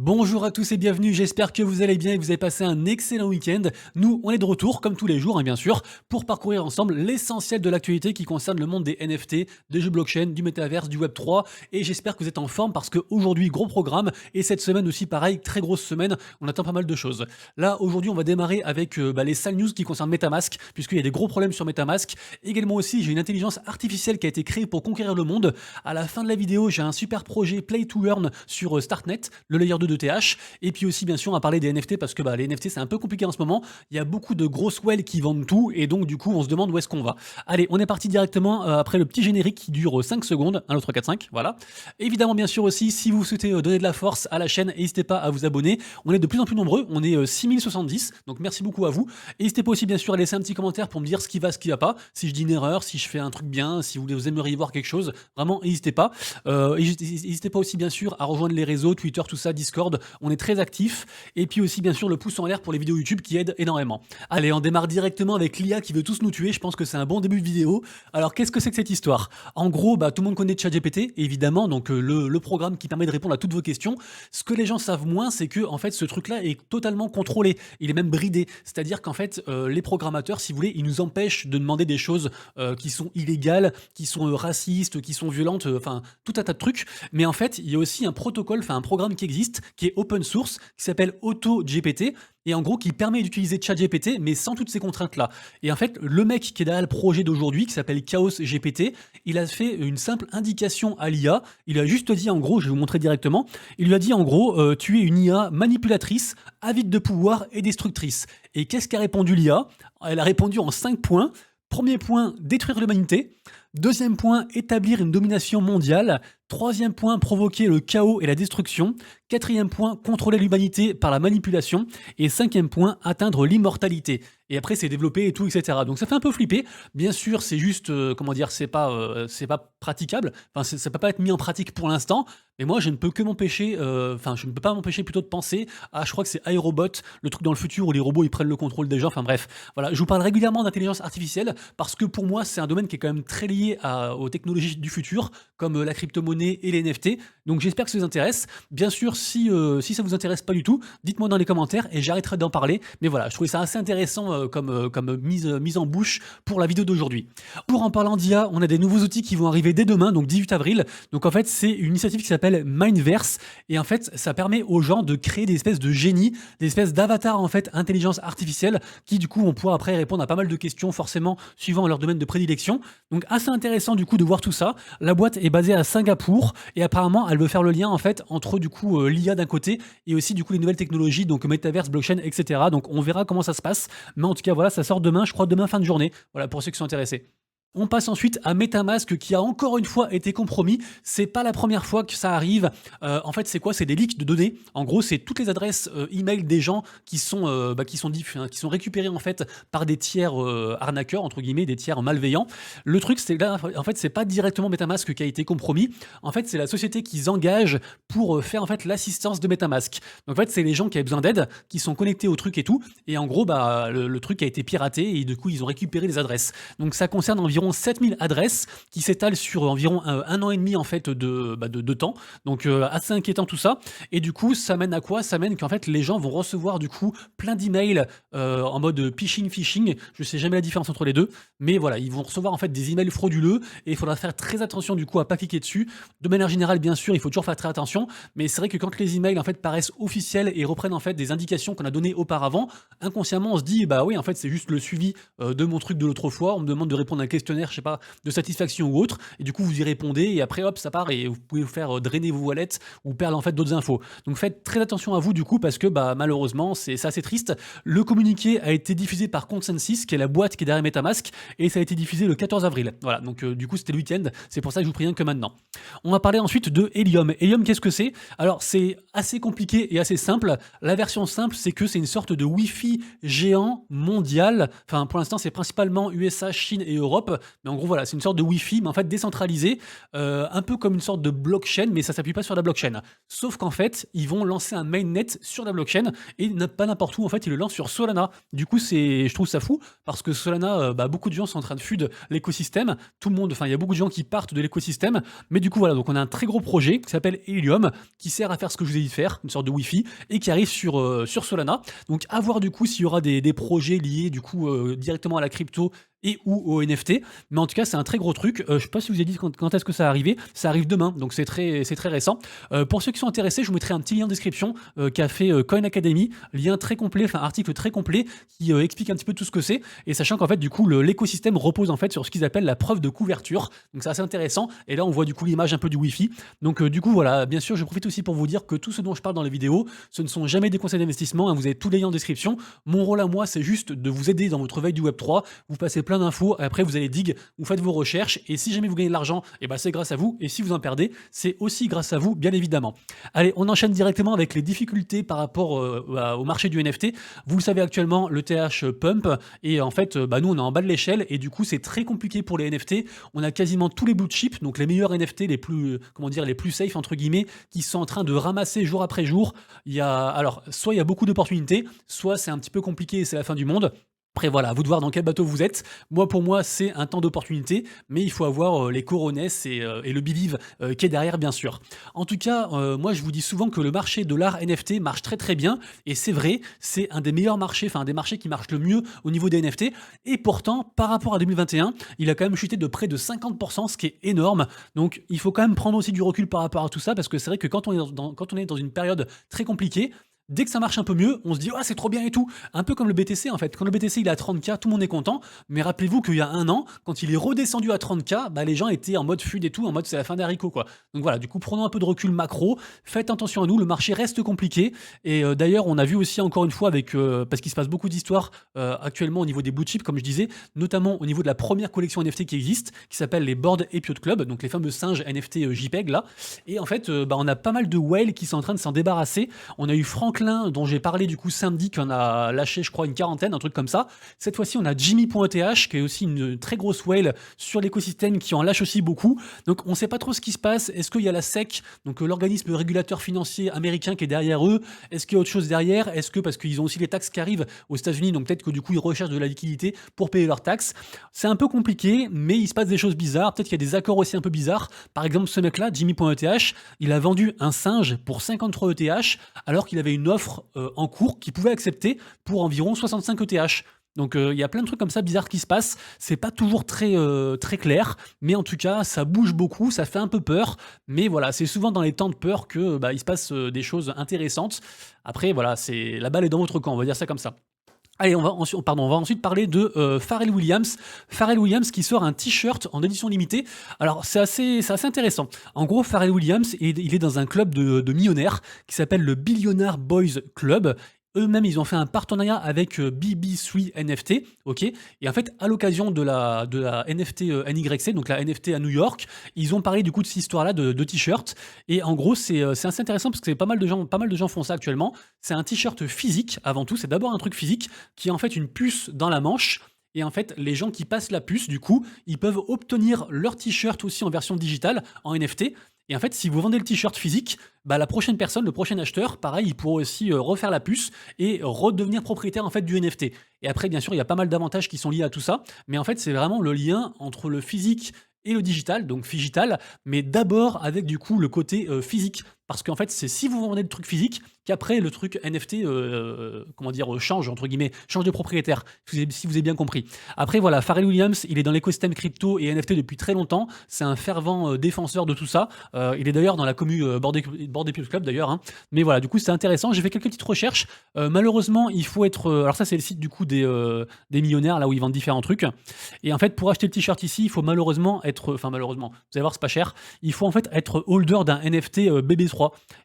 Bonjour à tous et bienvenue, j'espère que vous allez bien et que vous avez passé un excellent week-end. Nous, on est de retour, comme tous les jours, bien sûr, pour parcourir ensemble l'essentiel de l'actualité qui concerne le monde des NFT, des jeux blockchain, du métaverse, du Web3. Et j'espère que vous êtes en forme parce qu'aujourd'hui, gros programme. Et cette semaine aussi, pareil, très grosse semaine, on attend pas mal de choses. Là, aujourd'hui, on va démarrer avec les sales news qui concernent MetaMask, puisqu'il y a des gros problèmes sur MetaMask. Également aussi, j'ai une intelligence artificielle qui a été créée pour conquérir le monde. À la fin de la vidéo, j'ai un super projet Play to Earn sur Startnet, le layer 2 de TH. Et puis aussi, bien sûr, on va parler des NFT parce que les NFT, c'est un peu compliqué en ce moment. Il y a beaucoup de grosses whales qui vendent tout et donc, du coup, on se demande où est-ce qu'on va. Allez, on est parti directement après le petit générique qui dure 5 secondes. 1, 2, 3, 4, 5. Voilà. Évidemment, bien sûr aussi, si vous souhaitez donner de la force à la chaîne, n'hésitez pas à vous abonner. On est de plus en plus nombreux. On est 6070. Donc, merci beaucoup à vous. N'hésitez pas aussi, bien sûr, à laisser un petit commentaire pour me dire ce qui va pas. Si je dis une erreur, si je fais un truc bien, si vous aimeriez voir quelque chose. Vraiment, n'hésitez pas. N'hésitez pas aussi, bien sûr, à rejoindre les réseaux, Twitter, tout ça, Discord. On est très actifs. Et puis aussi, bien sûr, le pouce en l'air pour les vidéos YouTube qui aident énormément. Allez, on démarre directement avec l'IA qui veut tous nous tuer. Je pense que c'est un bon début de vidéo. Alors, qu'est-ce que c'est que cette histoire? En gros, tout le monde connaît ChatGPT, évidemment, donc le programme qui permet de répondre à toutes vos questions. Ce que les gens savent moins, c'est que en fait, ce truc-là est totalement contrôlé. Il est même bridé. C'est-à-dire qu'en fait, les programmateurs, si vous voulez, ils nous empêchent de demander des choses qui sont illégales, qui sont racistes, qui sont violentes, enfin, tout un tas de trucs. Mais en fait, il y a aussi un protocole, enfin un programme qui existe, qui est open source, qui s'appelle AutoGPT, et en gros qui permet d'utiliser ChatGPT, mais sans toutes ces contraintes-là. Et en fait, le mec qui est derrière le projet d'aujourd'hui, qui s'appelle Chaos GPT, il a fait une simple indication à l'IA. Il a juste dit, en gros, je vais vous montrer directement, il lui a dit, en gros, tu es une IA manipulatrice, avide de pouvoir et destructrice. Et qu'est-ce qu'a répondu l'IA? Elle a répondu en 5 points. Premier point, détruire l'humanité. Deuxième point, établir une domination mondiale. Troisième point, provoquer le chaos et la destruction. Quatrième point, contrôler l'humanité par la manipulation. Et cinquième point, atteindre l'immortalité. Et après, c'est développé et tout, etc. Donc ça fait un peu flipper. Bien sûr, c'est juste, c'est pas praticable. Enfin, ça peut pas être mis en pratique pour l'instant. Mais moi, je ne peux que m'empêcher, je ne peux pas m'empêcher plutôt de penser à, je crois que c'est iRobot, le truc dans le futur où les robots ils prennent le contrôle des gens. Enfin bref, voilà. Je vous parle régulièrement d'intelligence artificielle parce que pour moi, c'est un domaine qui est quand même très lié aux technologies du futur, comme la crypto-monnaie et les NFT. Donc j'espère que ça vous intéresse. Bien sûr, si ça vous intéresse pas du tout, dites-moi dans les commentaires et j'arrêterai d'en parler. Mais voilà, je trouvais ça assez intéressant comme mise en bouche pour la vidéo d'aujourd'hui. Pour en parlant d'IA, on a des nouveaux outils qui vont arriver dès demain, donc 18 avril. Donc en fait, c'est une initiative qui s'appelle Mindverse et en fait, ça permet aux gens de créer des espèces de génies, des espèces d'avatars en fait intelligence artificielle qui du coup vont pouvoir après répondre à pas mal de questions forcément suivant leur domaine de prédilection. Donc assez intéressant du coup de voir tout ça. La boîte est basée à Singapour et apparemment elle veut faire le lien en fait entre du coup l'IA d'un côté et aussi du coup les nouvelles technologies donc metaverse, blockchain, etc. Donc on verra comment ça se passe. Mais en tout cas voilà, ça sort demain, je crois demain fin de journée. Voilà pour ceux qui sont intéressés. On passe ensuite à MetaMask qui a encore une fois été compromis. C'est pas la première fois que ça arrive. En fait, c'est quoi? C'est des leaks de données. En gros, c'est toutes les adresses email des gens qui sont qui sont récupérées en fait par des tiers arnaqueurs entre guillemets, des tiers malveillants. Le truc, c'est là, en fait, c'est pas directement MetaMask qui a été compromis. En fait, c'est la société qu'ils engagent pour faire en fait l'assistance de MetaMask. Donc en fait, c'est les gens qui avaient besoin d'aide, qui sont connectés au truc et tout. Et en gros, le truc a été piraté et du coup, ils ont récupéré les adresses. Donc ça concerne environ 7000 adresses qui s'étalent sur environ un an et demi en fait de temps. Donc assez inquiétant tout ça. Et du coup, ça mène à quoi? Ça mène qu'en fait les gens vont recevoir du coup plein d'emails en mode phishing. Je sais jamais la différence entre les deux, mais voilà, ils vont recevoir en fait des emails frauduleux et il faudra faire très attention du coup à pas cliquer dessus. De manière générale, bien sûr, il faut toujours faire très attention, mais c'est vrai que quand les emails en fait paraissent officiels et reprennent en fait des indications qu'on a données auparavant, inconsciemment on se dit bah oui en fait c'est juste le suivi de mon truc de l'autre fois. On me demande de répondre à un questionnaire, je sais pas, de satisfaction ou autre, et du coup vous y répondez et après hop ça part et vous pouvez vous faire drainer vos wallets ou perdre en fait d'autres infos. Donc faites très attention à vous du coup parce que malheureusement c'est assez triste. Le communiqué a été diffusé par Consensus qui est la boîte qui est derrière MetaMask et ça a été diffusé le 14 avril. Voilà, donc du coup c'était le week-end, c'est pour ça que je vous préviens que maintenant. On va parler ensuite de Helium. Helium, qu'est-ce que c'est? Alors c'est assez compliqué et assez simple. La version simple, c'est que c'est une sorte de Wi-Fi géant mondial. Enfin pour l'instant c'est principalement USA, Chine et Europe. mais en gros, voilà, c'est une sorte de Wi-Fi, mais en fait décentralisé, un peu comme une sorte de blockchain, mais ça s'appuie pas sur la blockchain. Sauf qu'en fait, ils vont lancer un mainnet sur la blockchain et pas n'importe où, en fait, ils le lancent sur Solana. Du coup, je trouve ça fou parce que Solana, beaucoup de gens sont en train de fuir l'écosystème. Tout le monde, enfin, il y a beaucoup de gens qui partent de l'écosystème, mais du coup, voilà, donc on a un très gros projet qui s'appelle Helium, qui sert à faire ce que je vous ai dit de faire, une sorte de Wi-Fi, et qui arrive sur Solana. Donc, à voir du coup s'il y aura des projets liés du coup directement à la crypto et ou au NFT. Mais en tout cas, c'est un très gros truc. Je sais pas si vous avez dit quand est-ce que ça arrivait. Ça arrive demain, donc c'est très récent. Pour ceux qui sont intéressés, je vous mettrai un petit lien en description qu'a fait Coin Academy, lien très complet, enfin article très complet qui explique un petit peu tout ce que c'est. Et sachant qu'en fait, du coup, l'écosystème repose en fait sur ce qu'ils appellent la preuve de couverture. Donc c'est assez intéressant. Et là, on voit du coup l'image un peu du Wi-Fi. Donc du coup, voilà, bien sûr, je profite aussi pour vous dire que tout ce dont je parle dans les vidéos, ce ne sont jamais des conseils d'investissement, hein. Vous avez tous les liens en description. Mon rôle à moi, c'est juste de vous aider dans votre veille du Web3. Vous passez plein d'infos, et après vous allez dig, vous faites vos recherches, et si jamais vous gagnez de l'argent, et ben c'est grâce à vous, et si vous en perdez, c'est aussi grâce à vous, bien évidemment. Allez, on enchaîne directement avec les difficultés par rapport au marché du NFT. Vous le savez actuellement, le TH pump, et en fait, nous on est en bas de l'échelle, et du coup c'est très compliqué pour les NFT. On a quasiment tous les blue chips, donc les meilleurs NFT, les plus, comment dire, les plus safe entre guillemets, qui sont en train de ramasser jour après jour. Alors, soit il y a beaucoup d'opportunités, soit c'est un petit peu compliqué et c'est la fin du monde. Après voilà, à vous de voir dans quel bateau vous êtes. Moi pour moi c'est un temps d'opportunité, mais il faut avoir les coronesses et le believe qui est derrière bien sûr. En tout cas, moi je vous dis souvent que le marché de l'art NFT marche très très bien, et c'est vrai, c'est un des meilleurs marchés, enfin un des marchés qui marche le mieux au niveau des NFT, et pourtant par rapport à 2021, il a quand même chuté de près de 50%, ce qui est énorme. Donc il faut quand même prendre aussi du recul par rapport à tout ça, parce que c'est vrai que quand on est dans une période très compliquée, dès que ça marche un peu mieux, on se dit ah c'est trop bien et tout. Un peu comme le BTC en fait. Quand le BTC il est à 30K, tout le monde est content. Mais rappelez-vous qu'il y a un an, quand il est redescendu à 30K, les gens étaient en mode FUD et tout, en mode c'est la fin des haricots quoi. Donc voilà, du coup prenons un peu de recul macro, faites attention à nous, le marché reste compliqué. Et d'ailleurs on a vu aussi encore une fois parce qu'il se passe beaucoup d'histoires actuellement au niveau des blue chips, comme je disais, notamment au niveau de la première collection NFT qui existe, qui s'appelle les Bored Ape Yacht Club, donc les fameux singes NFT JPEG là. Et en fait, on a pas mal de whales qui sont en train de s'en débarrasser. On a eu Franklin, dont j'ai parlé du coup samedi, qui en a lâché, je crois, une quarantaine, un truc comme ça. Cette fois-ci, on a Jimmy.eth, qui est aussi une très grosse whale sur l'écosystème, qui en lâche aussi beaucoup. Donc, on ne sait pas trop ce qui se passe. Est-ce qu'il y a la SEC, donc l'organisme régulateur financier américain, qui est derrière eux? Est-ce qu'il y a autre chose derrière? Est-ce que, parce qu'ils ont aussi les taxes qui arrivent aux États-Unis, donc peut-être que du coup, ils recherchent de la liquidité pour payer leurs taxes? C'est un peu compliqué, mais il se passe des choses bizarres. Peut-être qu'il y a des accords aussi un peu bizarres. Par exemple, ce mec-là, Jimmy.eth, il a vendu un singe pour 53 ETH, alors qu'il avait une offre en cours qu'il pouvait accepter pour environ 65 ETH. Donc il y a plein de trucs comme ça bizarres qui se passent. C'est pas toujours très clair, mais en tout cas ça bouge beaucoup, ça fait un peu peur. Mais voilà, c'est souvent dans les temps de peur que il se passe des choses intéressantes. Après voilà, c'est la balle est dans votre camp, on va dire ça comme ça. Allez, on va ensuite parler de Pharrell Williams. Pharrell Williams qui sort un t-shirt en édition limitée. Alors, c'est assez intéressant. En gros, Pharrell Williams, il est dans un club de millionnaires qui s'appelle le Billionaire Boys Club. Eux-mêmes, ils ont fait un partenariat avec BB3 NFT, ok. Et en fait, à l'occasion de la NFT NYC, donc la NFT à New York, ils ont parlé du coup de cette histoire-là de t-shirt. Et en gros, c'est assez intéressant parce que pas mal de gens font ça actuellement. C'est un t-shirt physique avant tout. C'est d'abord un truc physique qui est en fait une puce dans la manche. Et en fait, les gens qui passent la puce, du coup, ils peuvent obtenir leur t-shirt aussi en version digitale, en NFT. Et en fait, si vous vendez le t-shirt physique, la prochaine personne, le prochain acheteur, pareil, il pourra aussi refaire la puce et redevenir propriétaire en fait du NFT. Et après, bien sûr, il y a pas mal d'avantages qui sont liés à tout ça, mais en fait, c'est vraiment le lien entre le physique et le digital, donc Figital, mais d'abord avec du coup le côté physique. Parce qu'en fait, c'est si vous vendez le truc physique qu'après le truc NFT, change, entre guillemets, change de propriétaire, si vous avez bien compris. Après, voilà, Pharrell Williams, il est dans l'écosystème crypto et NFT depuis très longtemps. C'est un fervent défenseur de tout ça. Il est d'ailleurs dans la commu Bored Ape Club, d'ailleurs. Hein. Mais voilà, du coup, c'est intéressant. J'ai fait quelques petites recherches. Malheureusement, il faut être... alors ça, c'est le site du coup des millionnaires, là où ils vendent différents trucs. Et en fait, pour acheter le t-shirt ici, il faut malheureusement être... Enfin, malheureusement, vous allez voir, c'est pas cher. Il faut en fait être holder d'un NFT BB3.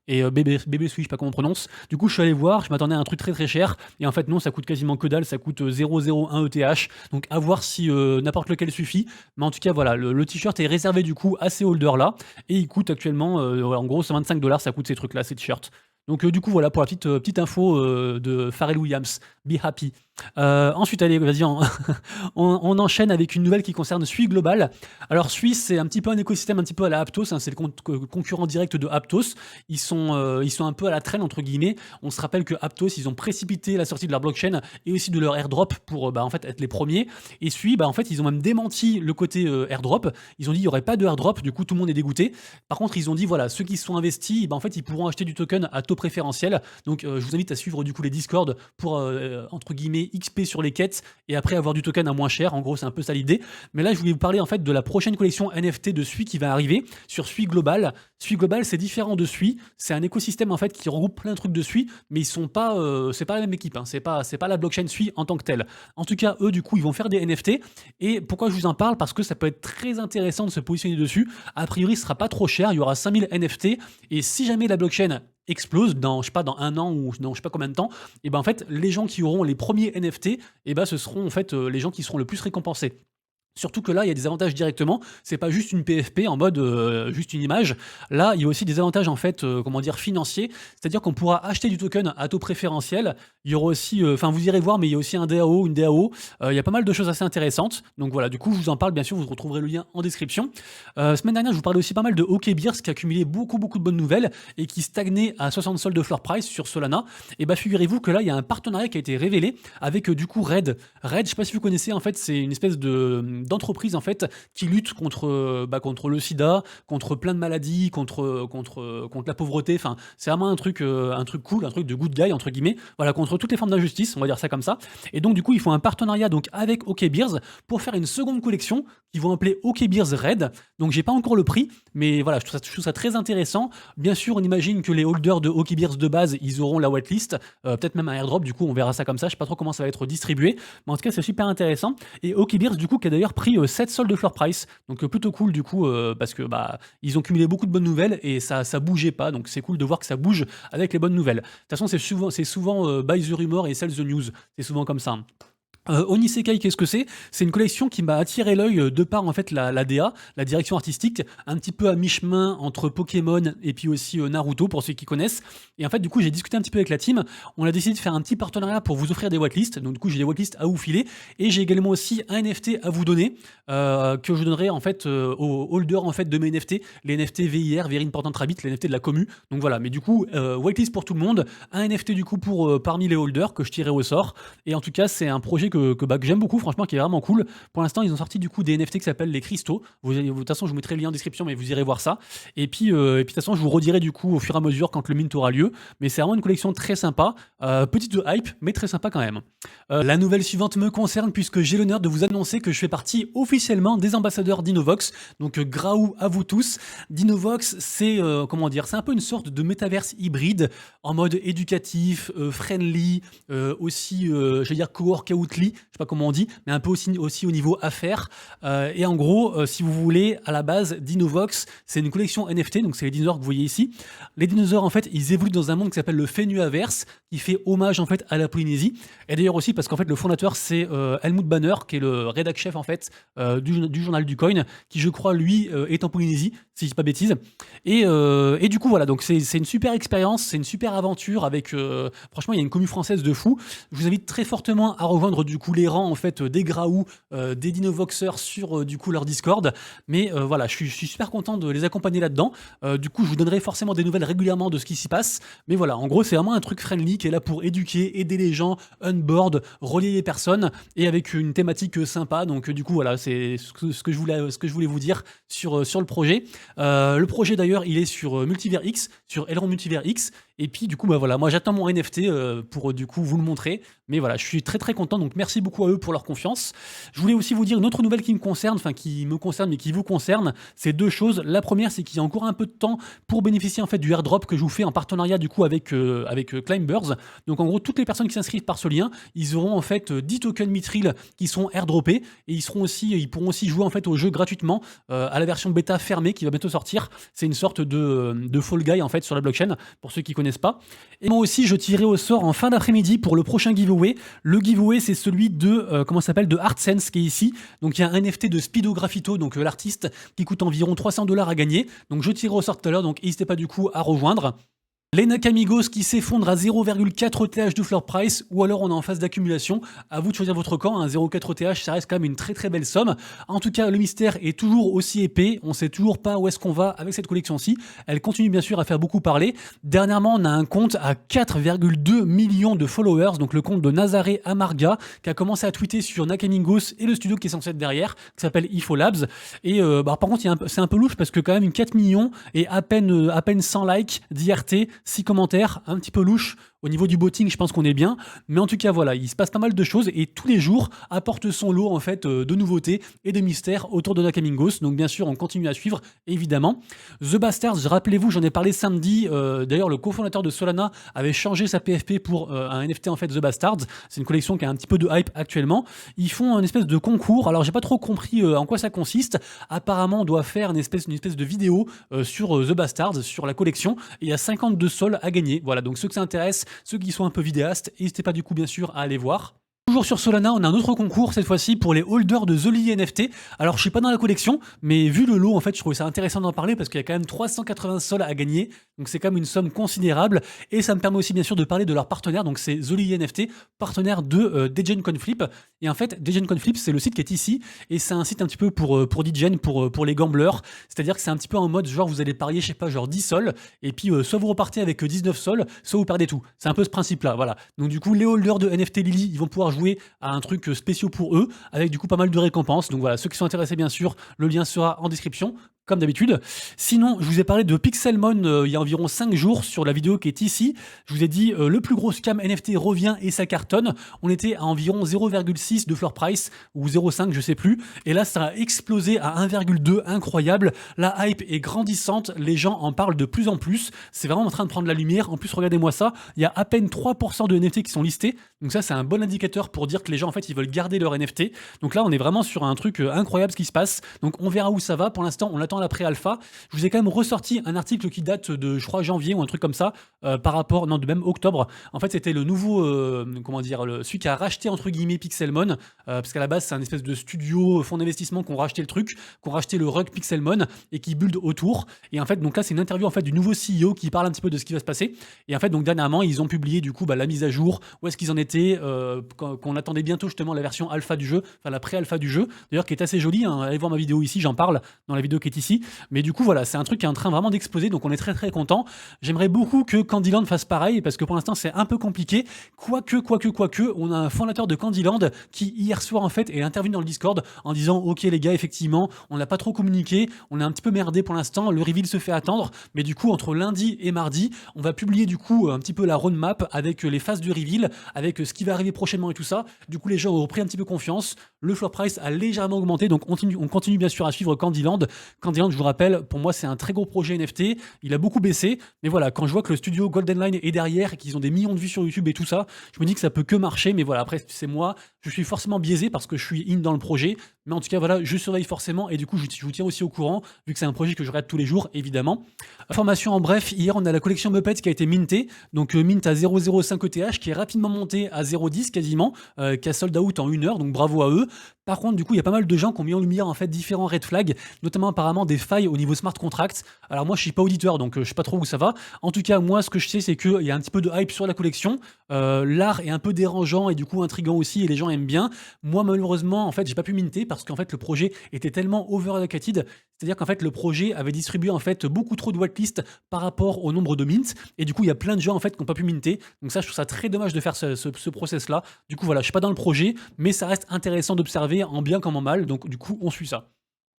Et BB Sui, je sais pas comment on prononce. Du coup, je suis allé voir, je m'attendais à un truc très très cher. Et en fait, non, ça coûte quasiment que dalle, ça coûte 0,01 ETH. Donc, à voir si n'importe lequel suffit. Mais en tout cas, voilà, le t-shirt est réservé du coup à ces holders là. Et il coûte actuellement, en gros, 125 $, ça coûte ces trucs là, ces t-shirts. Donc, du coup, voilà pour la petite info de Pharrell Williams. Be happy. Ensuite, allez, vas-y, on enchaîne avec une nouvelle qui concerne Sui Global. Alors Sui, c'est un petit peu un écosystème un petit peu à la Aptos, hein, c'est le concurrent direct de Aptos. Ils sont un peu à la traîne, entre guillemets. On se rappelle que Aptos, ils ont précipité la sortie de leur blockchain et aussi de leur airdrop pour en fait, être les premiers. Et Sui, en fait, ils ont même démenti le côté airdrop. Ils ont dit il n'y aurait pas de airdrop, du coup tout le monde est dégoûté. Par contre, ils ont dit voilà, ceux qui se sont investis, en fait, ils pourront acheter du token à taux préférentiel. Donc je vous invite à suivre du coup les Discord pour entre guillemets XP sur les quêtes et après avoir du token à moins cher. En gros, c'est un peu ça l'idée. Mais là, je voulais vous parler en fait de la prochaine collection NFT de Sui qui va arriver sur Sui Global. Sui Global, c'est différent de Sui. C'est un écosystème en fait qui regroupe plein de trucs de Sui, mais ils sont pas, c'est pas la même équipe. Hein. C'est pas la blockchain Sui en tant que telle. En tout cas, eux, du coup, ils vont faire des NFT. Et pourquoi je vous en parle? Parce que ça peut être très intéressant de se positionner dessus. A priori, ce sera pas trop cher. Il y aura 5000 NFT. Et si jamais la blockchain explose dans, je sais pas, dans un an ou dans je sais pas combien de temps, et en fait, les gens qui auront les premiers NFT, ce seront en fait les gens qui seront le plus récompensés. Surtout que là, il y a des avantages directement. C'est pas juste une PFP en mode juste une image. Là, il y a aussi des avantages en fait, comment dire, financiers. C'est-à-dire qu'on pourra acheter du token à taux préférentiel. Il y aura aussi, enfin, vous irez voir, mais il y a aussi un DAO, une DAO. Il y a pas mal de choses assez intéressantes. Donc voilà, du coup, je vous en parle. Bien sûr, vous retrouverez le lien en description. Semaine dernière, je vous parlais aussi pas mal de OKBears qui a cumulé beaucoup, beaucoup de bonnes nouvelles et qui stagnait à 60 soldes de floor price sur Solana. Et figurez-vous que là, il y a un partenariat qui a été révélé avec du coup Red. Red, je sais pas si vous connaissez, en fait, c'est une espèce d'entreprise en fait qui lutte contre le sida, contre plein de maladies, contre la pauvreté. Enfin, c'est vraiment un truc cool, un truc de good guy entre guillemets. Voilà, contre toutes les formes d'injustice, on va dire ça comme ça. Et donc du coup, ils font un partenariat donc avec OKBears pour faire une seconde collection qu'ils vont appeler OKBears Red. Donc j'ai pas encore le prix, mais voilà, je trouve ça très intéressant. Bien sûr, on imagine que les holders de OKBears de base, ils auront la whitelist, peut-être même un airdrop. Du coup, on verra ça comme ça. Je sais pas trop comment ça va être distribué, mais en tout cas, c'est super intéressant. Et OKBears, du coup, qui a d'ailleurs pris 7 soldes de floor price. Donc plutôt cool du coup parce que ils ont cumulé beaucoup de bonnes nouvelles et ça bougeait pas. Donc c'est cool de voir que ça bouge avec les bonnes nouvelles. De toute façon, c'est souvent buy the rumor et sell the news. C'est souvent comme ça. Onisekai, qu'est-ce que c'est? C'est une collection qui m'a attiré l'œil de par en fait la DA, la direction artistique, un petit peu à mi-chemin entre Pokémon et puis aussi Naruto pour ceux qui connaissent. Et en fait, du coup, j'ai discuté un petit peu avec la team. On a décidé de faire un petit partenariat pour vous offrir des whitelists. Donc, du coup, j'ai des whitelists à vous filer et j'ai également aussi un NFT à vous donner que je donnerai en fait aux holders en fait de mes NFT, les NFT VIR, Very Important Rabbit, les NFT de la commu. Donc voilà. Mais du coup, whitelist pour tout le monde, un NFT du coup pour parmi les holders que je tirerai au sort. Et en tout cas, c'est un projet que j'aime beaucoup, franchement, qui est vraiment cool. Pour l'instant, ils ont sorti du coup des NFT qui s'appellent les cristaux. De toute façon, je vous mettrai le lien en description, mais vous irez voir ça. Et puis, de toute façon, je vous redirai du coup au fur et à mesure quand le mint aura lieu. Mais c'est vraiment une collection très sympa, petite de hype, mais très sympa quand même. La nouvelle suivante me concerne puisque j'ai l'honneur de vous annoncer que je fais partie officiellement des ambassadeurs d'Innovox. Donc, graou à vous tous. D'Innovox, c'est comment dire, c'est un peu une sorte de métaverse hybride en mode éducatif, friendly, aussi, je vais dire co-workoutly, je sais pas comment on dit, mais un peu aussi au niveau affaires. Et en gros, si vous voulez, à la base, Dinovox, c'est une collection NFT, donc c'est les dinosaures que vous voyez ici. Les dinosaures, en fait, ils évoluent dans un monde qui s'appelle le Fenuaverse, qui fait hommage en fait à la Polynésie. Et d'ailleurs aussi parce qu'en fait le fondateur c'est Helmut Banner, qui est le rédac chef en fait du journal du coin, qui je crois lui est en Polynésie, si je dis pas bêtise. Et du coup voilà, donc c'est une super expérience, c'est une super aventure avec franchement il y a une commu française de fou. Je vous invite très fortement à rejoindre du coup les rangs en fait des Graou, des Dinovoxers sur du coup leur Discord. Mais voilà, je suis super content de les accompagner là-dedans. Du coup, je vous donnerai forcément des nouvelles régulièrement de ce qui s'y passe. Mais voilà, en gros, c'est vraiment un truc friendly qui est là pour éduquer, aider les gens, onboard, relier les personnes et avec une thématique sympa. Donc du coup, voilà, c'est ce que je voulais vous dire sur le projet. Le projet d'ailleurs, il est sur Multivers X, sur Elrond Multivers X. Et puis du coup, voilà, moi j'attends mon NFT pour du coup vous le montrer. Mais voilà, je suis très très content, donc merci beaucoup à eux pour leur confiance. Je voulais aussi vous dire une autre nouvelle qui me concerne, enfin qui me concerne mais qui vous concerne. C'est deux choses. La première, c'est qu'il y a encore un peu de temps pour bénéficier en fait du airdrop que je vous fais en partenariat du coup avec Climbers. Donc en gros, toutes les personnes qui s'inscrivent par ce lien, ils auront en fait 10 tokens Mithril qui sont airdroppés et ils pourront aussi jouer en fait au jeu gratuitement à la version bêta fermée qui va bientôt sortir. C'est une sorte de Fall Guy en fait sur la blockchain pour ceux qui connaissent pas. Et moi aussi, je tirerai au sort en fin d'après-midi pour le prochain giveaway. Le giveaway, c'est celui de comment ça s'appelle, de ArtSense qui est ici. Donc il y a un NFT de Speedo Graffito, donc l'artiste qui coûte environ $300 à gagner. Donc je tirerai au sort tout à l'heure, donc n'hésitez pas du coup à rejoindre. Les Nakamigos qui s'effondrent à 0,4 ETH de floor price, ou alors on est en phase d'accumulation. À vous de choisir votre camp, 0,4 ETH, ça reste quand même une très très belle somme. En tout cas, le mystère est toujours aussi épais, on sait toujours pas où est-ce qu'on va avec cette collection-ci. Elle continue bien sûr à faire beaucoup parler. Dernièrement, on a un compte à 4,2 millions de followers, donc le compte de Nazaré Amarga, qui a commencé à tweeter sur Nakamigos et le studio qui est censé être derrière, qui s'appelle IFO Labs. Et par contre, c'est un peu louche parce que quand même 4 millions et à peine 100 likes d'IRT, 6 commentaires, un petit peu louche. Au niveau du botting, je pense qu'on est bien. Mais en tout cas, voilà, il se passe pas mal de choses et tous les jours apporte son lot en fait de nouveautés et de mystères autour de Nakamingos. Donc bien sûr, on continue à suivre, évidemment. The Bastards, rappelez-vous, j'en ai parlé samedi. D'ailleurs, le cofondateur de Solana avait changé sa PFP pour un NFT en fait The Bastards. C'est une collection qui a un petit peu de hype actuellement. Ils font une espèce de concours. Alors, j'ai pas trop compris en quoi ça consiste. Apparemment, on doit faire une espèce de vidéo sur The Bastards, sur la collection. Et il y a 52 sols à gagner. Voilà, donc ceux que ça intéresse, ceux qui sont un peu vidéastes, n'hésitez pas du coup bien sûr à aller voir. Toujours sur Solana, on a un autre concours cette fois-ci pour les holders de The Lily NFT. Alors je suis pas dans la collection, mais vu le lot en fait, je trouvais ça intéressant d'en parler parce qu'il y a quand même 380 sols à gagner, donc c'est quand même une somme considérable et ça me permet aussi bien sûr de parler de leur partenaire, donc c'est The Lily NFT, partenaire de Degen Conflip. Et en fait, Degen Conflip, c'est le site qui est ici et c'est un site un petit peu pour Degen, pour les gamblers, c'est-à-dire que c'est un petit peu en mode genre vous allez parier, je sais pas, genre 10 sols et puis soit vous repartez avec 19 sols, soit vous perdez tout. C'est un peu ce principe-là, voilà. Donc du coup, les holders de NFT Lily, ils vont pouvoir jouer à un truc spécial pour eux, avec du coup pas mal de récompenses. Donc voilà, ceux qui sont intéressés, bien sûr, le lien sera en description, comme d'habitude. Sinon, je vous ai parlé de Pixelmon il y a environ 5 jours sur la vidéo qui est ici. Je vous ai dit, le plus gros scam NFT revient et ça cartonne. On était à environ 0,6 de floor price, ou 0,5, je sais plus. Et là, ça a explosé à 1,2, incroyable. La hype est grandissante, les gens en parlent de plus en plus. C'est vraiment en train de prendre la lumière. En plus, regardez-moi ça, il y a à peine 3% de NFT qui sont listés. Donc ça, c'est un bon indicateur pour dire que les gens, en fait, ils veulent garder leur NFT. Donc là, on est vraiment sur un truc incroyable ce qui se passe. Donc on verra où ça va. Pour l'instant, on attend la pré-alpha. Je vous ai quand même ressorti un article qui date de, je crois, janvier ou un truc comme ça, par rapport, non, de même octobre. En fait, c'était le nouveau, comment dire, celui qui a racheté, entre guillemets, Pixelmon, parce qu'à la base, c'est un espèce de studio, fonds d'investissement qui ont racheté le truc, qui ont racheté le rug Pixelmon et qui build autour. Et en fait, donc là, c'est une interview, en fait, du nouveau CEO qui parle un petit peu de ce qui va se passer. Et en fait, donc dernièrement, ils ont publié, du coup, la mise à jour, où est-ce qu'ils en étaient, qu'on attendait bientôt, justement, la version alpha du jeu, enfin, la pré-alpha du jeu, d'ailleurs, qui est assez jolie, hein. Allez voir ma vidéo ici, j'en parle dans la vidéo qui est ici. Mais du coup, voilà, c'est un truc qui est en train vraiment d'exploser, donc on est très très content. J'aimerais beaucoup que Candyland fasse pareil, parce que pour l'instant, c'est un peu compliqué. Quoique, on a un fondateur de Candyland qui, hier soir, en fait, est intervenu dans le Discord en disant, ok les gars, effectivement, on n'a pas trop communiqué, on est un petit peu merdé pour l'instant, le reveal se fait attendre, mais du coup, entre lundi et mardi, on va publier du coup un petit peu la roadmap avec les phases du reveal, avec ce qui va arriver prochainement et tout ça. Du coup, les gens ont repris un petit peu confiance, le floor price a légèrement augmenté, donc on continue bien sûr à suivre Candyland. Candyland, je vous rappelle, pour moi, c'est un très gros projet NFT, il a beaucoup baissé, mais voilà, quand je vois que le studio Golden Line est derrière et qu'ils ont des millions de vues sur YouTube et tout ça, je me dis que ça peut que marcher, mais voilà, après, c'est moi, je suis forcément biaisé parce que je suis in dans le projet, mais en tout cas, voilà, je surveille forcément et du coup, je vous tiens aussi au courant, vu que c'est un projet que je regarde tous les jours, évidemment. Information en bref, hier, on a la collection Muppet qui a été mintée, donc mint à 0,05 ETH, qui est rapidement monté à 0,10 quasiment, qui a sold out en 1 heure, donc bravo à eux. Par contre, du coup, il y a pas mal de gens qui ont mis en lumière en fait différents red flags, notamment apparemment des failles au niveau smart contracts. Alors moi, je suis pas auditeur, donc je sais pas trop où ça va. En tout cas, moi, ce que je sais, c'est qu'il y a un petit peu de hype sur la collection. L'art est un peu dérangeant et du coup intriguant aussi, et les gens aiment bien. Moi, malheureusement, en fait, j'ai pas pu minter parce qu'en fait, le projet était tellement overallocated, c'est-à-dire qu'en fait, le projet avait distribué en fait beaucoup trop de whitelist par rapport au nombre de mints, et du coup, il y a plein de gens en fait qui n'ont pas pu minter. Donc ça, je trouve ça très dommage de faire ce process-là. Du coup, voilà, je suis pas dans le projet, mais ça reste intéressant d'observer en bien comme en mal. Donc du coup, on suit ça.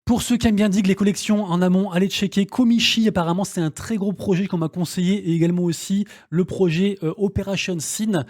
Pour ceux qui aiment bien dig les collections en amont, allez checker Komichi, apparemment c'est un très gros projet qu'on m'a conseillé, et également aussi le projet Operation Sin.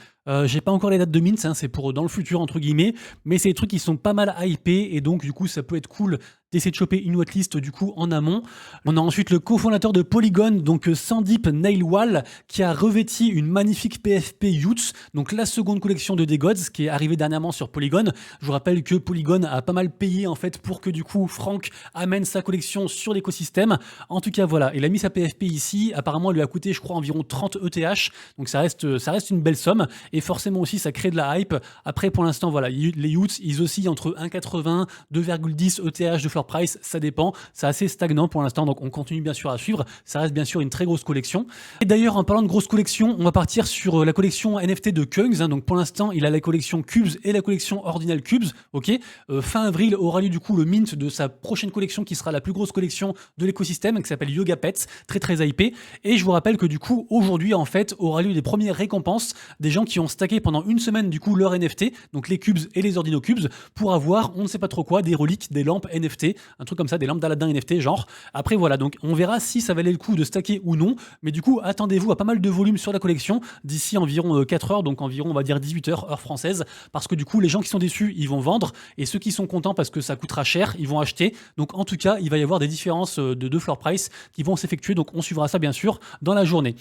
J'ai pas encore les dates de mint, hein, c'est pour dans le futur entre guillemets, mais c'est des trucs qui sont pas mal hypés et donc du coup ça peut être cool d'essayer de choper une whitelist du coup en amont. On a ensuite le cofondateur de Polygon, donc Sandeep Nailwal, qui a revêti une magnifique PFP Youths, donc la seconde collection de Degods qui est arrivée dernièrement sur Polygon. Je vous rappelle que Polygon a pas mal payé en fait pour que du coup Franck amène sa collection sur l'écosystème. En tout cas voilà, il a mis sa PFP ici, apparemment elle lui a coûté je crois environ 30 ETH, donc ça reste une belle somme. Et et forcément aussi ça crée de la hype. Après pour l'instant voilà, les Youths ils oscillent entre 1,80, 2,10 ETH de floor price, ça dépend, c'est assez stagnant pour l'instant, donc on continue bien sûr à suivre, ça reste bien sûr une très grosse collection. Et d'ailleurs en parlant de grosse collection, on va partir sur la collection NFT de Kungs, hein. Donc pour l'instant il a la collection Cubes et la collection Ordinal Cubes, ok. Fin avril aura lieu du coup le mint de sa prochaine collection qui sera la plus grosse collection de l'écosystème, qui s'appelle Yoga Pets, très hypé. Et je vous rappelle que du coup aujourd'hui en fait aura lieu les premières récompenses des gens qui ont stacké pendant une semaine du coup leur NFT, donc les Cubes et les Ordinal Cubes, pour avoir on ne sait pas trop quoi, des reliques, des lampes NFT, un truc comme ça, des lampes d'Aladin NFT genre. Après voilà, donc on verra si ça valait le coup de stacker ou non, mais du coup attendez-vous à pas mal de volume sur la collection d'ici environ 4 heures, donc environ on va dire 18 heures heure française, parce que du coup les gens qui sont déçus ils vont vendre, et ceux qui sont contents parce que ça coûtera cher ils vont acheter. Donc en tout cas il va y avoir des différences de floor price qui vont s'effectuer, donc on suivra ça bien sûr dans la journée.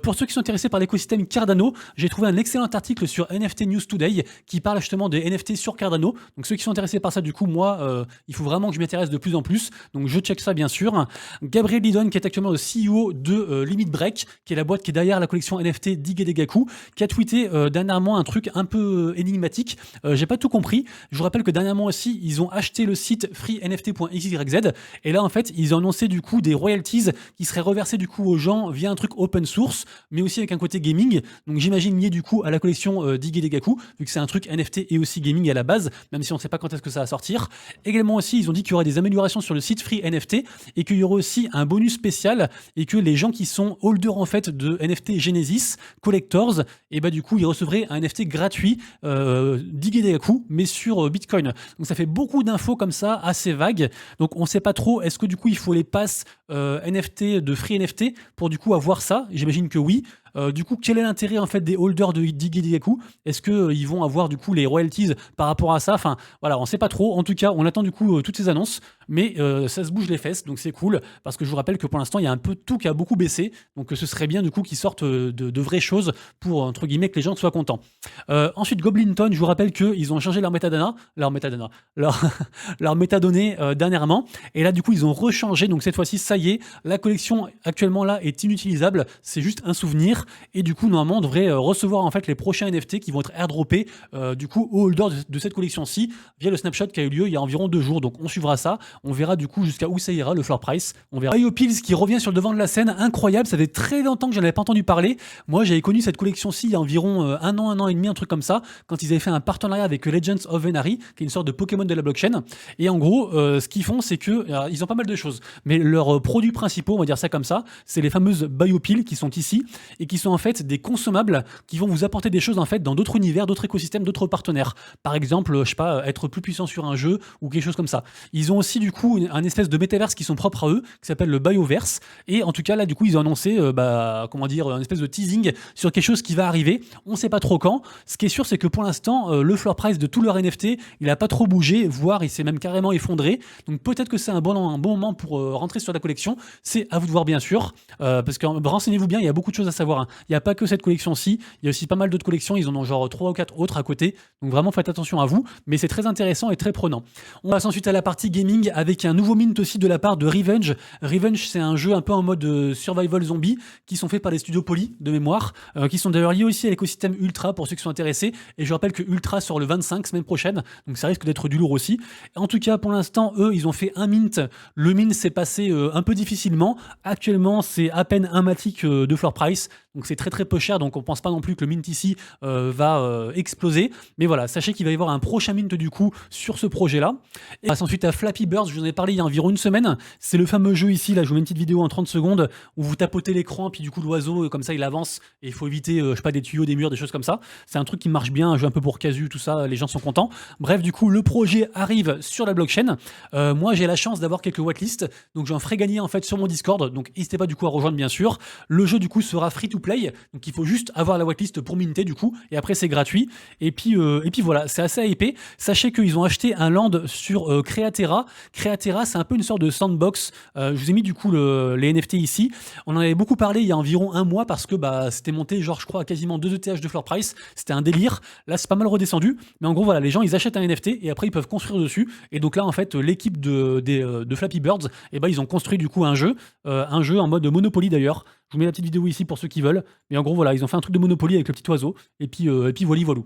Pour ceux qui sont intéressés par l'écosystème Cardano, j'ai trouvé un excellent article sur NFT News Today qui parle justement des NFT sur Cardano. Donc ceux qui sont intéressés par ça, du coup moi il faut vraiment que je m'intéresse de plus en plus, donc je check ça bien sûr. Gabriel Lidon qui est actuellement le CEO de Limit Break, qui est la boîte qui est derrière la collection NFT Digedegaku, qui a tweeté dernièrement un truc un peu énigmatique. J'ai pas tout compris. Je vous rappelle que dernièrement aussi ils ont acheté le site freenft.xyz, et là en fait ils ont annoncé du coup des royalties qui seraient reversées du coup aux gens via un truc open source, mais aussi avec un côté gaming. Donc j'imagine lié du coup à la collection Digedegaku, vu que c'est un truc NFT et aussi gaming à la base, même si on ne sait pas quand est-ce que ça va sortir. Également aussi ils ont dit qu'il y aurait des améliorations sur le site Free NFT, et qu'il y aurait aussi un bonus spécial, et que les gens qui sont holders en fait de NFT Genesis Collectors, et bah du coup ils recevraient un NFT gratuit Digedegaku mais sur Bitcoin. Donc ça fait beaucoup d'infos comme ça, assez vagues. Donc on sait pas trop, est-ce que du coup il faut les passes NFT de Free NFT pour du coup avoir ça? J'imagine que oui. Du coup, quel est l'intérêt en fait des holders de Digedegaku? Est-ce que ils vont avoir du coup les royalties par rapport à ça? Enfin, voilà, on sait pas trop. En tout cas, on attend du coup toutes ces annonces, mais ça se bouge les fesses, donc c'est cool, parce que je vous rappelle que pour l'instant, il y a un peu tout qui a beaucoup baissé, donc ce serait bien du coup qu'ils sortent de vraies choses pour entre guillemets que les gens soient contents. Ensuite, Goblinton, je vous rappelle qu'ils ont changé leur leur métadonnées dernièrement, et là du coup ils ont rechangé, donc cette fois-ci ça y est, la collection actuellement là est inutilisable, c'est juste un souvenir. Et du coup normalement on devrait recevoir en fait les prochains NFT qui vont être airdroppés du coup aux holders de cette collection-ci via le snapshot qui a eu lieu il y a environ 2 jours. Donc on suivra ça, on verra du coup jusqu'à où ça ira le floor price, on verra. BioPills qui revient sur le devant de la scène, incroyable, ça fait très longtemps que j'en avais pas entendu parler. Moi j'avais connu cette collection-ci il y a environ un an et demi, un truc comme ça, quand ils avaient fait un partenariat avec Legends of Venari, qui est une sorte de Pokémon de la blockchain. Et en gros ce qu'ils font c'est que ils ont pas mal de choses, mais leurs produits principaux, on va dire ça comme ça, c'est les fameuses BioPills qui sont ici, et qui sont en fait des consommables qui vont vous apporter des choses en fait dans d'autres univers, d'autres écosystèmes, d'autres partenaires. Par exemple, je sais pas, être plus puissant sur un jeu ou quelque chose comme ça. Ils ont aussi du coup un espèce de métaverse qui sont propres à eux, qui s'appelle le Bioverse. Et en tout cas là du coup ils ont annoncé comment dire, un espèce de teasing sur quelque chose qui va arriver. On sait pas trop quand. Ce qui est sûr c'est que pour l'instant le floor price de tous leurs NFT il a pas trop bougé, voire il s'est même carrément effondré. Donc peut-être que c'est un bon moment pour rentrer sur la collection. C'est à vous de voir bien sûr, parce que renseignez-vous bien, il y a beaucoup de choses à savoir. Il n'y a pas que cette collection-ci, il y a aussi pas mal d'autres collections, ils en ont genre 3 ou 4 autres à côté, donc vraiment faites attention à vous, mais c'est très intéressant et très prenant. On passe ensuite à la partie gaming avec un nouveau mint aussi de la part de Revenge. Revenge c'est un jeu un peu en mode survival zombie, qui sont faits par les studios Poly de mémoire, qui sont d'ailleurs liés aussi à l'écosystème Ultra pour ceux qui sont intéressés, et je rappelle que Ultra sort le 25 semaine prochaine, donc ça risque d'être du lourd aussi. En tout cas pour l'instant eux ils ont fait un mint, le mint s'est passé un peu difficilement, actuellement c'est à peine un matic de floor price, donc c'est très peu cher, donc on pense pas non plus que le mint ici va exploser, mais voilà, sachez qu'il va y avoir un prochain mint du coup sur ce projet là. Et on passe ensuite à Flappy Birds, je vous en ai parlé il y a environ une semaine, c'est le fameux jeu ici, là je vous mets une petite vidéo en 30 secondes où vous tapotez l'écran, puis du coup l'oiseau comme ça il avance, et il faut éviter je sais pas, des tuyaux, des murs, des choses comme ça. C'est un truc qui marche bien, un jeu un peu pour casu, tout ça, les gens sont contents. Bref, du coup le projet arrive sur la blockchain. Moi j'ai la chance d'avoir quelques watlists, donc j'en ferai gagner en fait sur mon Discord, donc n'hésitez pas du coup à rejoindre bien sûr. Le jeu du coup sera free to play, donc il faut juste avoir la whitelist pour minter du coup, et après c'est gratuit. Et puis voilà, c'est assez hypé. Sachez qu'ils ont acheté un land sur Createra. Createra c'est un peu une sorte de sandbox. Je vous ai mis du coup les NFT ici. On en avait beaucoup parlé il y a environ un mois parce que c'était monté genre je crois à quasiment 2 ETH de floor price. C'était un délire. Là c'est pas mal redescendu, mais en gros voilà, les gens ils achètent un NFT et après ils peuvent construire dessus. Et donc là en fait l'équipe de Flappy Birds, et ils ont construit du coup un jeu en mode Monopoly d'ailleurs. Je vous mets la petite vidéo ici pour ceux qui veulent. Mais en gros, voilà, ils ont fait un truc de Monopoly avec le petit oiseau. Et puis voilà, voilà.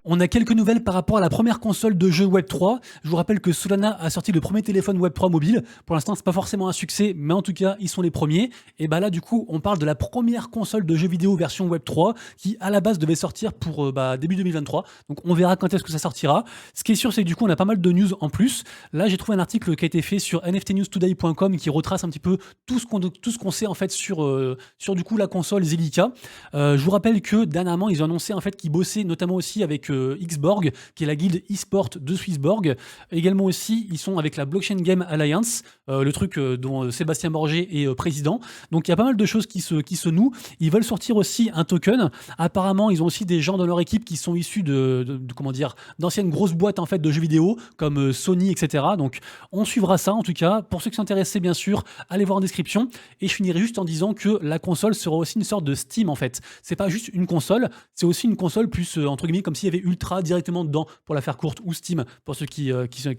On a quelques nouvelles par rapport à la première console de jeu Web3. Je vous rappelle que Solana a sorti le premier téléphone Web3 mobile. Pour l'instant, c'est pas forcément un succès, mais en tout cas, ils sont les premiers. Et bah là, du coup, on parle de la première console de jeux vidéo version Web3 qui, à la base, devait sortir pour début 2023. Donc, on verra quand est-ce que ça sortira. Ce qui est sûr, c'est que du coup, on a pas mal de news en plus. Là, j'ai trouvé un article qui a été fait sur nftnewstoday.com qui retrace un petit peu tout ce qu'on sait en fait sur du coup la console Zilliqa. Je vous rappelle que dernièrement, ils ont annoncé en fait qu'ils bossaient notamment aussi avec Xborg, qui est la guilde e-sport de Swissborg. Également aussi, ils sont avec la Blockchain Game Alliance, le truc dont Sébastien Borgé est président. Donc il y a pas mal de choses qui se nouent. Ils veulent sortir aussi un token. Apparemment, ils ont aussi des gens dans leur équipe qui sont issus de comment dire, d'anciennes grosses boîtes en fait de jeux vidéo comme Sony, etc. Donc on suivra ça en tout cas. Pour ceux qui sont intéressés, bien sûr, allez voir en description. Et je finirai juste en disant que la console sera aussi une sorte de Steam en fait. C'est pas juste une console, c'est aussi une console plus entre guillemets comme s'il y avait Ultra directement dedans pour la faire courte, ou Steam pour ceux qui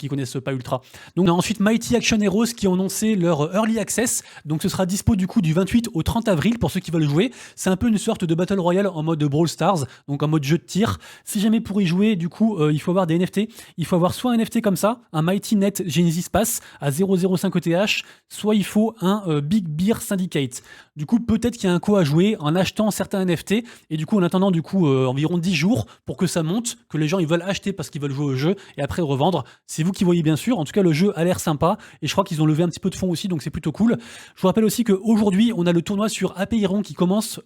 connaissent pas Ultra. Donc on a ensuite Mighty Action Heroes qui ont annoncé leur Early Access. Donc ce sera dispo du coup du 28 au 30 avril pour ceux qui veulent jouer. C'est un peu une sorte de Battle Royale en mode Brawl Stars, donc en mode jeu de tir. Si jamais pour y jouer, du coup, il faut avoir des NFT. Il faut avoir soit un NFT comme ça, un Mighty Net Genesis Pass à 0,05 ETH, soit il faut un Big Beer Syndicate. Du coup, peut-être qu'il y a un coup à jouer en achetant certains NFT, et du coup, en attendant du coup environ 10 jours pour que ça monte, que les gens ils veulent acheter parce qu'ils veulent jouer au jeu et après revendre. C'est vous qui voyez bien sûr. En tout cas, le jeu a l'air sympa et je crois qu'ils ont levé un petit peu de fonds aussi, donc c'est plutôt cool. Je vous rappelle aussi qu'aujourd'hui, on a le tournoi sur Apeiron qui commence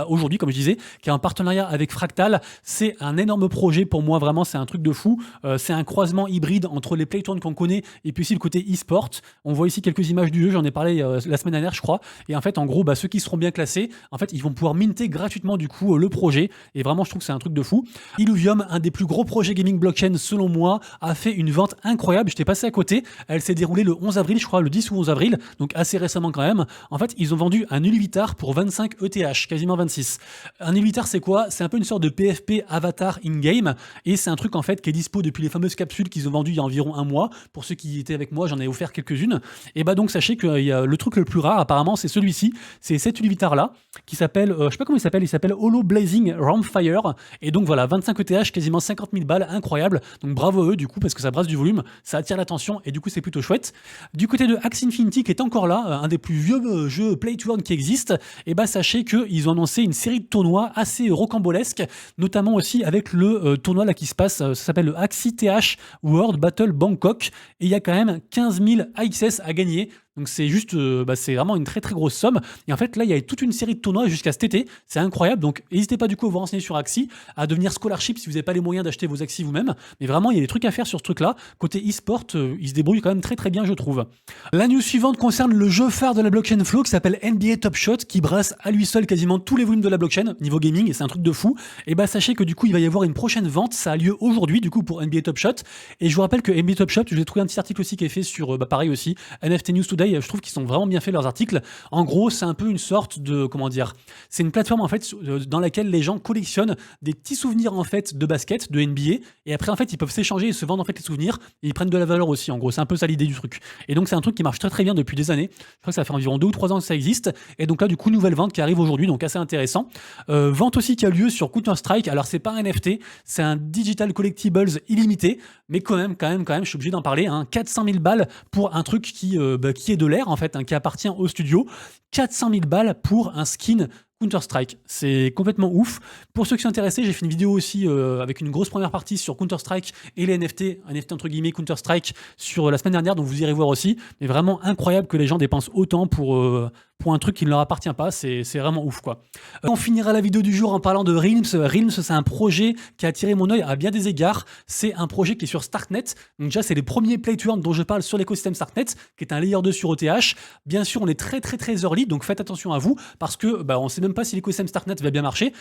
aujourd'hui, comme je disais, qui est en partenariat avec Fractal. C'est un énorme projet pour moi, vraiment, c'est un truc de fou. C'est un croisement hybride entre les Playtoons qu'on connaît et puis aussi le côté e-sport. On voit ici quelques images du jeu, j'en ai parlé la semaine dernière, je crois. Et en fait, en gros, ceux qui seront bien classés, en fait, ils vont pouvoir minter gratuitement du coup le projet. Et vraiment, je trouve que c'est un truc de fou. Illuvium, un des plus gros projets gaming blockchain selon moi, a fait une vente incroyable. J'étais passé à côté. Elle s'est déroulée le 11 avril, je crois, le 10 ou 11 avril, donc assez récemment quand même. En fait, ils ont vendu un Ulvitar pour 25 ETH, quasiment 26. Un Ulvitar, c'est quoi? C'est un peu une sorte de PFP avatar in-game. Et c'est un truc en fait qui est dispo depuis les fameuses capsules qu'ils ont vendues il y a environ un mois. Pour ceux qui étaient avec moi, j'en ai offert quelques-unes. Et donc, sachez que le truc le plus rare, apparemment, c'est celui-ci. C'est cet Ulvitar là, qui s'appelle, je sais pas comment il s'appelle Holo Blazing Rampfire. Et donc voilà, 25 ETH, quasiment 50 000 balles, incroyable. Donc bravo à eux du coup, parce que ça brasse du volume, ça attire l'attention et du coup c'est plutôt chouette. Du côté de Axie Infinity qui est encore là, un des plus vieux jeux Play to Earn qui existe, et sachez qu'ils ont annoncé une série de tournois assez rocambolesques, notamment aussi avec le tournoi là qui se passe, ça s'appelle le Axie TH World Battle Bangkok, et il y a quand même 15 000 AXS à gagner. Donc c'est juste, c'est vraiment une très très grosse somme. Et en fait là, il y a toute une série de tournois jusqu'à cet été. C'est incroyable. Donc n'hésitez pas du coup à vous renseigner sur Axie, à devenir scholarship si vous n'avez pas les moyens d'acheter vos Axie vous-même. Mais vraiment, il y a des trucs à faire sur ce truc-là. Côté e-sport, il se débrouille quand même très très bien, je trouve. La news suivante concerne le jeu phare de la blockchain Flow qui s'appelle NBA Top Shot, qui brasse à lui seul quasiment tous les volumes de la blockchain niveau gaming. Et c'est un truc de fou. Et sachez que du coup, il va y avoir une prochaine vente. Ça a lieu aujourd'hui du coup pour NBA Top Shot. Et je vous rappelle que NBA Top Shot, je vais trouver un petit article aussi qui est fait sur, pareil aussi, NFT News Today. Je trouve qu'ils sont vraiment bien fait leurs articles. En gros, c'est un peu une sorte de, comment dire, c'est une plateforme en fait dans laquelle les gens collectionnent des petits souvenirs en fait de basket, de NBA, et après en fait ils peuvent s'échanger et se vendre en fait les souvenirs et ils prennent de la valeur aussi. En gros, c'est un peu ça l'idée du truc. Et donc c'est un truc qui marche très très bien depuis des années. Je crois que ça fait environ 2 ou 3 ans que ça existe. Et donc là du coup nouvelle vente qui arrive aujourd'hui, donc assez intéressant. Vente aussi qui a lieu sur Counter Strike. Alors c'est pas un NFT, c'est un digital collectibles illimité, mais quand même, je suis obligé d'en parler. 400 000 balles pour un truc qui est de l'air en fait, qui appartient au studio. 400 000 balles pour un skin Counter-Strike, c'est complètement ouf. Pour ceux qui sont intéressés, j'ai fait une vidéo aussi avec une grosse première partie sur Counter-Strike et les NFT, un NFT entre guillemets Counter-Strike sur la semaine dernière, donc vous irez voir aussi. Mais vraiment incroyable que les gens dépensent autant pour un truc qui ne leur appartient pas, c'est vraiment ouf quoi. On finira la vidéo du jour en parlant de Realms. Realms, c'est un projet qui a attiré mon œil à bien des égards. C'est un projet qui est sur Starknet. Donc déjà, c'est les premiers play to earn dont je parle sur l'écosystème Starknet, qui est un layer 2 sur ETH. Bien sûr, on est très très très early, donc faites attention à vous, parce que on sait même pas si l'écosystème Starknet va bien marcher.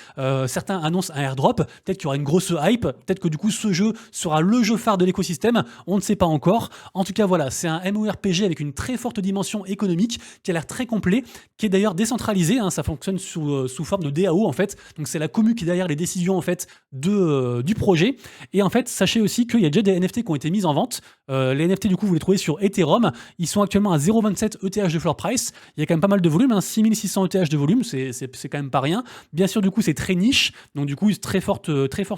Certains annoncent un airdrop, peut-être qu'il y aura une grosse hype, peut-être que du coup ce jeu sera le jeu phare de l'écosystème, on ne sait pas encore. En tout cas voilà, c'est un MMORPG avec une très forte dimension économique qui a l'air très complet. qui est d'ailleurs décentralisé, hein, ça fonctionne sous forme de DAO en fait, donc c'est la commu qui est derrière les décisions en fait du projet. Et en fait, sachez aussi qu'il y a déjà des NFT qui ont été mis en vente. Les NFT du coup vous les trouvez sur Ethereum, ils sont actuellement à 0,27 ETH de floor price, il y a quand même pas mal de volume, hein, 6600 ETH de volume, c'est quand même pas rien. Bien sûr du coup c'est très niche, donc du coup très forte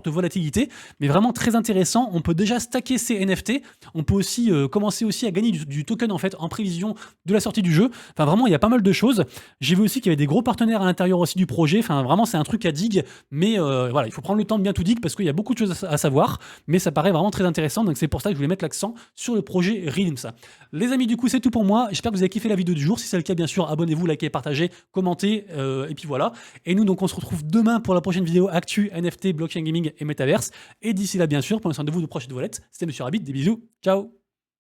volatilité, mais vraiment très intéressant. On peut déjà stacker ces NFT, on peut aussi commencer aussi à gagner du token en fait en prévision de la sortie du jeu. Enfin vraiment il y a pas mal de choses. J'ai vu aussi qu'il y avait des gros partenaires à l'intérieur aussi du projet. Enfin vraiment c'est un truc à dig, mais voilà, il faut prendre le temps de bien tout dig parce qu'il y a beaucoup de choses à savoir, mais ça paraît vraiment très intéressant, donc c'est pour ça que je voulais mettre l'accent sur le projet Realms. Les amis, du coup c'est tout pour moi, j'espère que vous avez kiffé la vidéo du jour. Si c'est le cas, bien sûr abonnez-vous, likez, partagez, commentez, et puis voilà. Et nous donc on se retrouve demain pour la prochaine vidéo actu NFT, blockchain gaming et metaverse. Et d'ici là bien sûr, prenez soin de vous, de proches et de vos lettres. C'était Monsieur Rabbit, des bisous, ciao.